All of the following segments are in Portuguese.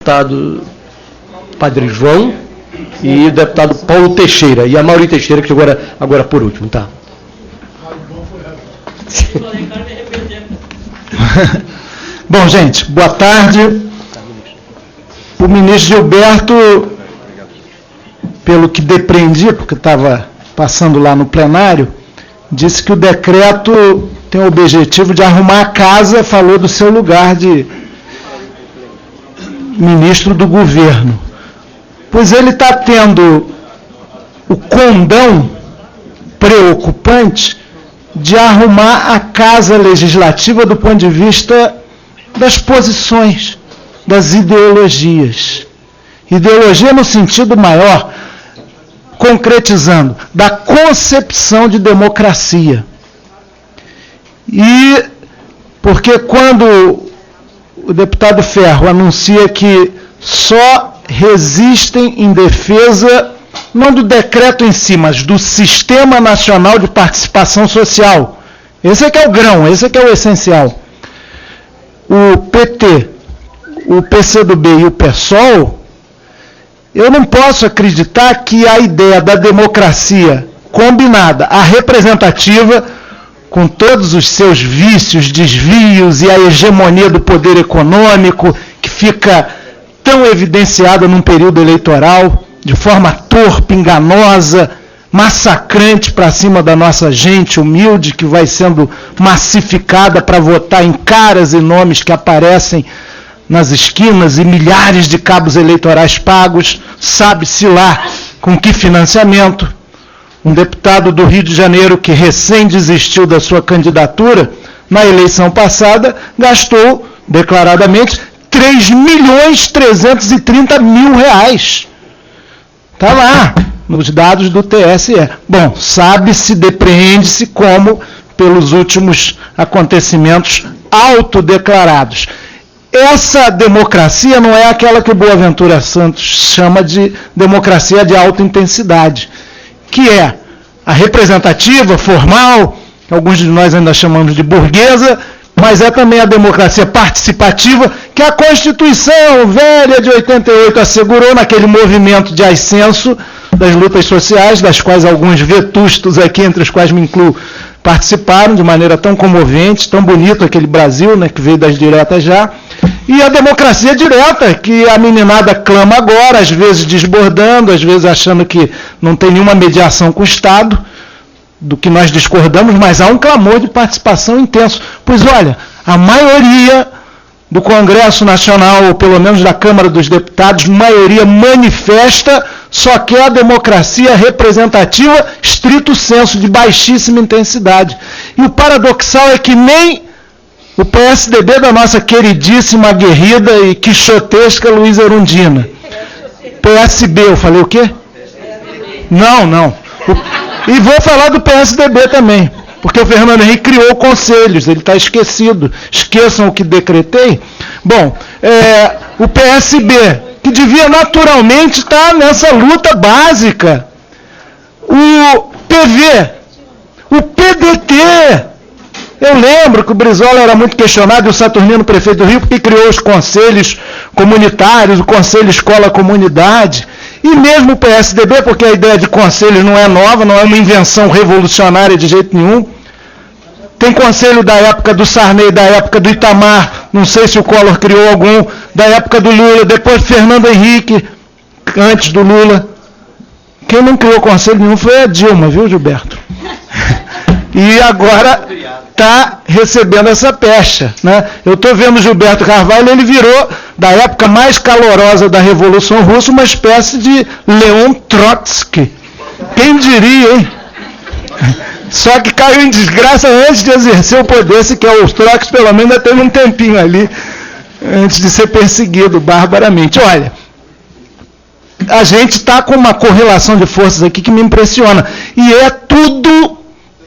deputado Padre João e o deputado Paulo Teixeira. E a Mauri Teixeira, que chegou agora por último, tá? Bom, gente, boa tarde. O ministro Gilberto, pelo que depreendi, porque estava passando lá no plenário, disse que o decreto tem o objetivo de arrumar a casa, falou do seu lugar de ministro do governo. Pois ele está tendo o condão preocupante de arrumar a casa legislativa do ponto de vista das posições, das ideologias. Ideologia no sentido maior, concretizando, da concepção de democracia. E porque quando o deputado Ferro anuncia que só resistem em defesa, não do decreto em si, mas do Sistema Nacional de Participação Social. Esse é que é o grão, esse é que é o essencial. O PT, o PCdoB e o PSOL, eu não posso acreditar que a ideia da democracia combinada, a representativa, com todos os seus vícios, desvios e a hegemonia do poder econômico, que fica tão evidenciada num período eleitoral, de forma torpe, enganosa, massacrante para cima da nossa gente humilde, que vai sendo massificada para votar em caras e nomes que aparecem nas esquinas e milhares de cabos eleitorais pagos, sabe-se lá com que financiamento. Um deputado do Rio de Janeiro que recém desistiu da sua candidatura, na eleição passada, gastou declaradamente R$3.330.000. Está lá, nos dados do TSE. Bom, sabe-se, depreende-se como, pelos últimos acontecimentos autodeclarados. Essa democracia não é aquela que o Boaventura Santos chama de democracia de alta intensidade, que é a representativa, formal, que alguns de nós ainda chamamos de burguesa, mas é também a democracia participativa, que a Constituição velha de 88 assegurou naquele movimento de ascenso das lutas sociais, das quais alguns vetustos aqui, entre os quais me incluo, participaram de maneira tão comovente, tão bonito aquele Brasil, né, que veio das diretas já, e a democracia direta, que a meninada clama agora, às vezes desbordando, às vezes achando que não tem nenhuma mediação com o Estado, do que nós discordamos, mas há um clamor de participação intenso. Pois olha, a maioria do Congresso Nacional, ou pelo menos da Câmara dos Deputados, maioria manifesta, só quer a democracia representativa, estrito senso, de baixíssima intensidade. E o paradoxal é que nem o PSDB da nossa queridíssima, aguerrida e quixotesca Luísa Erundina. PSB, eu falei o quê? Não. E vou falar do PSDB também, porque o Fernando Henrique criou conselhos, ele está esquecido. Esqueçam o que decretei. Bom, o PSB, que devia naturalmente estar nessa luta básica. O PV, o PDT. Eu lembro que o Brizola era muito questionado, e o Saturnino, prefeito do Rio, porque criou os conselhos comunitários, o Conselho Escola-Comunidade, e mesmo o PSDB, porque a ideia de conselhos não é nova, não é uma invenção revolucionária de jeito nenhum. Tem conselho da época do Sarney, da época do Itamar, não sei se o Collor criou algum, da época do Lula, depois do Fernando Henrique, antes do Lula. Quem não criou conselho nenhum foi a Dilma, viu, Gilberto? E agora está recebendo essa pecha, né? Eu estou vendo o Gilberto Carvalho, ele virou, da época mais calorosa da Revolução Russa, uma espécie de Leon Trotsky. Quem diria, hein? Só que caiu em desgraça antes de exercer o poder, se quer o Trotsky, pelo menos ainda teve um tempinho ali, antes de ser perseguido barbaramente. Olha, a gente está com uma correlação de forças aqui que me impressiona. E é tudo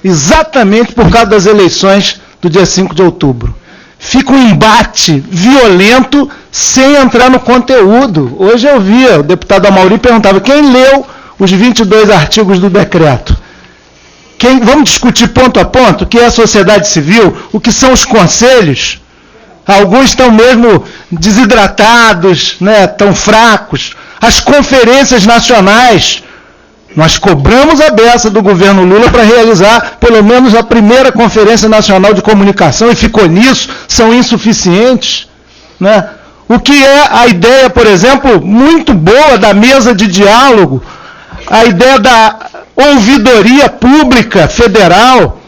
exatamente por causa das eleições do dia 5 de outubro. Fica um embate violento sem entrar no conteúdo. Hoje eu via, o deputado Amauri perguntava, quem leu os 22 artigos do decreto? Vamos discutir ponto a ponto o que é a sociedade civil, o que são os conselhos, Alguns estão mesmo desidratados, né, tão fracos. As conferências nacionais, nós cobramos a beça do governo Lula para realizar pelo menos a primeira Conferência Nacional de Comunicação, e ficou nisso, são insuficientes, né? O que é a ideia, por exemplo, muito boa da mesa de diálogo, a ideia da ouvidoria pública federal,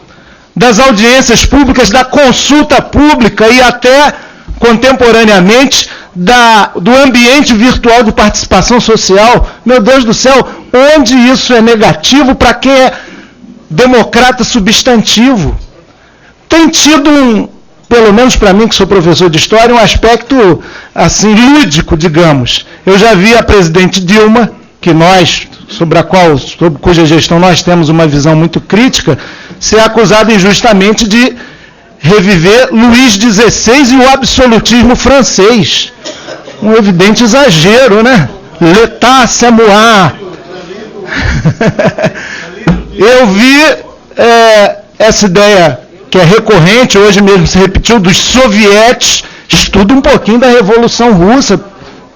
das audiências públicas, da consulta pública e até, contemporaneamente, do ambiente virtual de participação social. Meu Deus do céu, onde isso é negativo para quem é democrata substantivo? Tem tido pelo menos para mim, que sou professor de história, um aspecto assim lúdico, digamos. Eu já vi a presidente Dilma, que nós, sobre cuja gestão nós temos uma visão muito crítica, ser acusada injustamente de reviver Luís XVI e o absolutismo francês. Um evidente exagero, né? L'état c'est moi. Eu vi essa ideia que é recorrente, hoje mesmo se repetiu, dos sovietes. Estuda um pouquinho da Revolução Russa,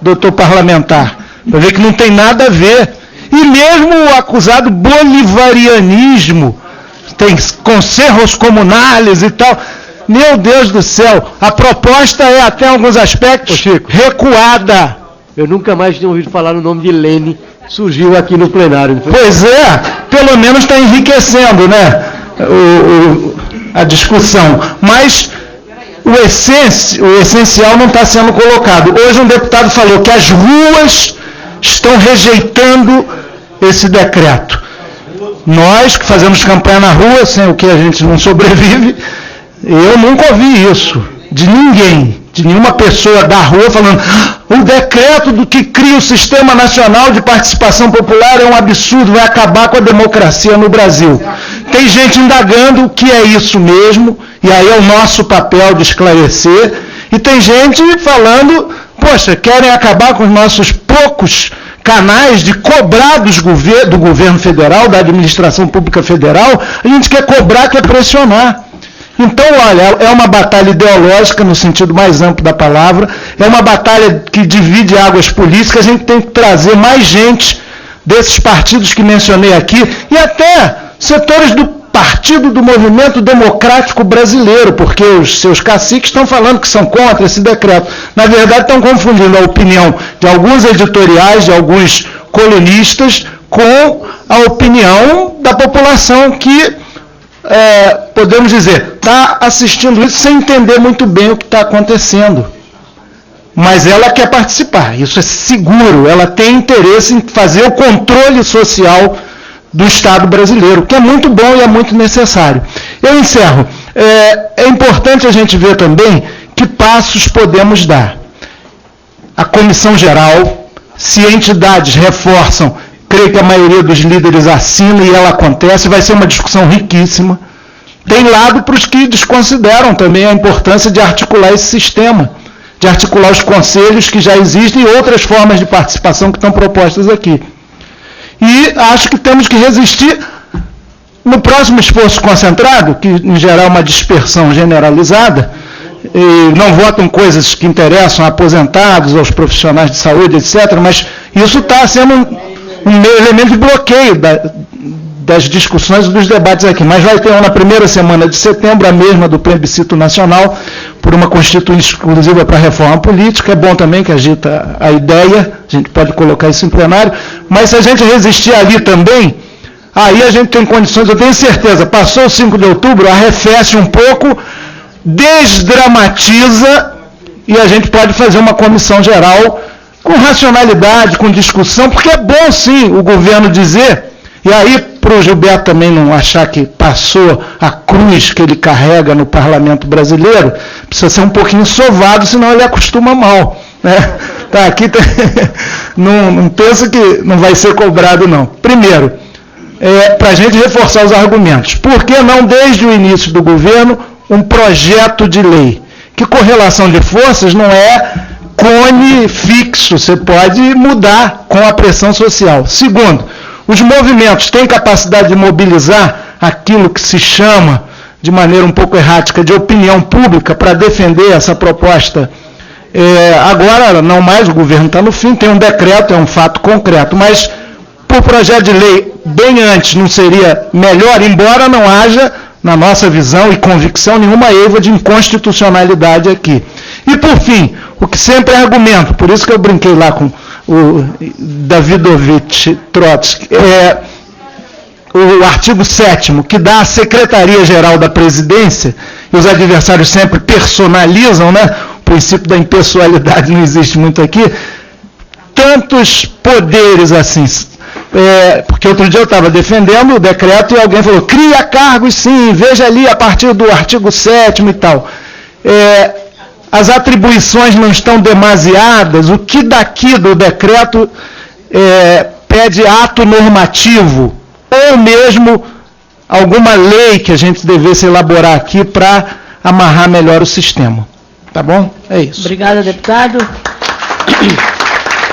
doutor parlamentar, para ver que não tem nada a ver. E mesmo o acusado bolivarianismo, tem conselhos comunais e tal. Meu Deus do céu, a proposta é até em alguns aspectos recuada. Eu nunca mais tinha ouvido falar no nome de Lênin, surgiu aqui no plenário. Pois é, pelo menos está enriquecendo, né, a discussão. Mas o essencial não está sendo colocado. Hoje um deputado falou que as ruas estão rejeitando esse decreto. Nós que fazemos campanha na rua, sem o que a gente não sobrevive, eu nunca ouvi isso de ninguém, de nenhuma pessoa da rua falando: o decreto do que cria o Sistema Nacional de Participação Popular é um absurdo, vai acabar com a democracia no Brasil. Tem gente indagando o que é isso mesmo, e aí é o nosso papel de esclarecer, e tem gente falando: poxa, querem acabar com os nossos poucos canais de cobrar do governo federal, da administração pública federal. A gente quer cobrar, quer pressionar. Então, olha, é uma batalha ideológica no sentido mais amplo da palavra, é uma batalha que divide águas políticas. A gente tem que trazer mais gente desses partidos que mencionei aqui, e até setores do partido do movimento democrático brasileiro, porque os seus caciques estão falando que são contra esse decreto. Na verdade, estão confundindo a opinião de alguns editoriais, de alguns colunistas, com a opinião da população que, podemos dizer, está assistindo isso sem entender muito bem o que está acontecendo. Mas ela quer participar, isso é seguro, ela tem interesse em fazer o controle social do Estado brasileiro, que é muito bom e é muito necessário. Eu encerro. É importante a gente ver também que passos podemos dar. A comissão geral, se entidades reforçam, creio que a maioria dos líderes assina e ela acontece, vai ser uma discussão riquíssima. Tem lado para os que desconsideram também a importância de articular esse sistema, de articular os conselhos que já existem e outras formas de participação que estão propostas aqui. E acho que temos que resistir no próximo esforço concentrado, que em geral é uma dispersão generalizada, e não votam coisas que interessam a aposentados, aos profissionais de saúde, etc., mas isso está sendo um elemento de bloqueio das discussões e dos debates aqui. Mas vai ter na primeira semana de setembro, a mesma do plebiscito nacional, por uma constituinte exclusiva para a reforma política. É bom também que agita a ideia, a gente pode colocar isso em plenário, mas se a gente resistir ali também, aí a gente tem condições, eu tenho certeza, passou o 5 de outubro, arrefece um pouco, desdramatiza, e a gente pode fazer uma comissão geral com racionalidade, com discussão, porque é bom sim o governo dizer, e aí para o Gilberto também não achar que passou a cruz que ele carrega no parlamento brasileiro, precisa ser um pouquinho sovado, senão ele acostuma mal, né? Tá, aqui não pensa que não vai ser cobrado, não. Primeiro, para a gente reforçar os argumentos, por que não desde o início do governo um projeto de lei? Que correlação de forças não é cone fixo, você pode mudar com a pressão social. Segundo, os movimentos têm capacidade de mobilizar aquilo que se chama de maneira um pouco errática, de opinião pública para defender essa proposta. Agora, não mais, o governo está no fim, tem um decreto, é um fato concreto, mas por projeto de lei, bem antes, não seria melhor, embora não haja, na nossa visão e convicção, nenhuma eiva de inconstitucionalidade aqui. E, por fim, o que sempre é argumento, por isso que eu brinquei lá com o Davidovich Trotsky, o artigo 7º, que dá à Secretaria-Geral da Presidência, e os adversários sempre personalizam, né? O princípio da impessoalidade não existe muito aqui, tantos poderes assim. Porque outro dia eu estava defendendo o decreto e alguém falou, cria cargos sim, veja ali a partir do artigo 7º e tal. As atribuições não estão demasiadas, o que daqui do decreto pede ato normativo, ou mesmo alguma lei que a gente devesse elaborar aqui para amarrar melhor o sistema. Tá bom? É isso. Obrigada, deputado.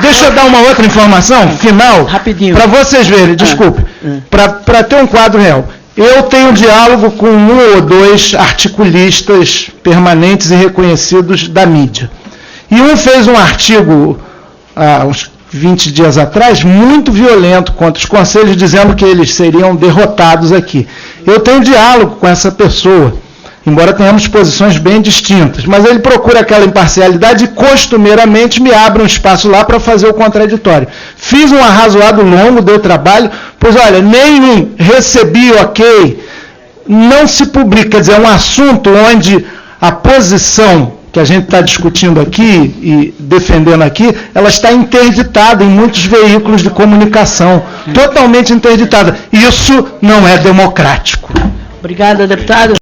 Deixa eu dar uma outra informação final, rapidinho, para vocês verem, desculpe, para ter um quadro real. Eu tenho diálogo com 1 ou 2 articulistas permanentes e reconhecidos da mídia. E um fez um artigo há uns 20 dias atrás, muito violento contra os conselhos, dizendo que eles seriam derrotados aqui. Eu tenho diálogo com essa pessoa, embora tenhamos posições bem distintas, mas ele procura aquela imparcialidade e costumeiramente me abre um espaço lá para fazer o contraditório. Fiz um arrazoado longo, deu trabalho, pois olha, nenhum recebi ok, não se publica, quer dizer, é um assunto onde a posição que a gente está discutindo aqui e defendendo aqui, ela está interditada em muitos veículos de comunicação, totalmente interditada. Isso não é democrático. Obrigada, deputado.